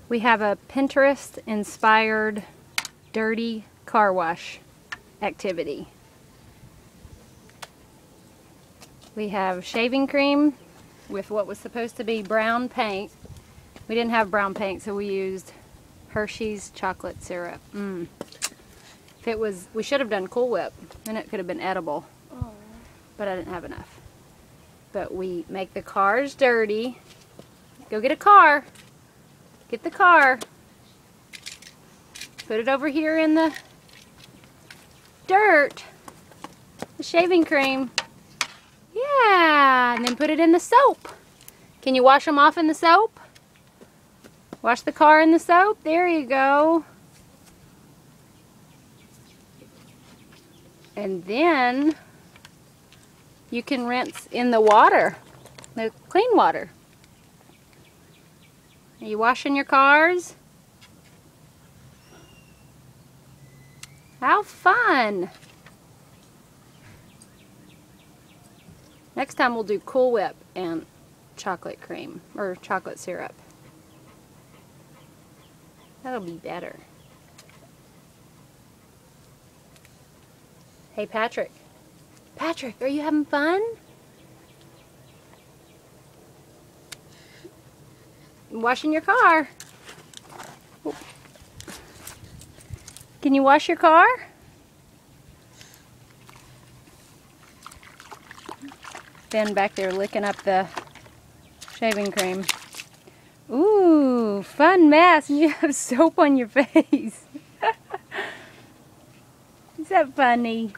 We have a Pinterest-inspired dirty car wash activity. We have shaving cream with what was supposed to be brown paint. We didn't have brown paint, so we used Hershey's chocolate syrup. If it was, we should have done Cool Whip, then it could have been edible. Oh. But I didn't have enough. But we make the cars dirty. Go get a car. Get the car. Put it over here in the dirt. The shaving cream. Yeah, and then put it in the soap. Can you wash them off in the soap? Wash the car in the soap. There you go. And then you can rinse in the water, the clean water. Are you washing your cars? How fun! Next time we'll do Cool Whip and chocolate cream, or chocolate syrup. That'll be better. Hey Patrick. Patrick, are you having fun? Washing your car. Can you wash your car? Ben back there licking up the shaving cream. Ooh, fun mess, and you have soap on your face. Is that funny?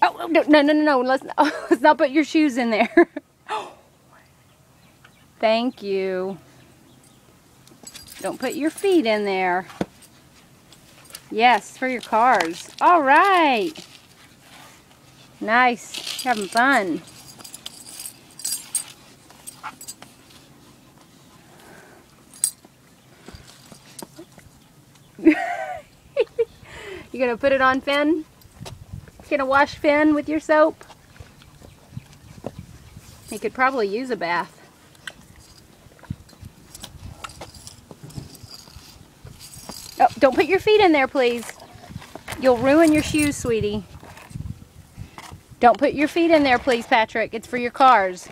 Oh, no. Let's not put your shoes in there. Thank you. Don't put your feet in there. Yes, for your cars. All right. Nice. Having fun. You gonna put it on Finn? You gonna wash Finn with your soap? He could probably use a bath. Oh, don't put your feet in there, please. You'll ruin your shoes, sweetie. Don't put your feet in there, please, Patrick. It's for your cars.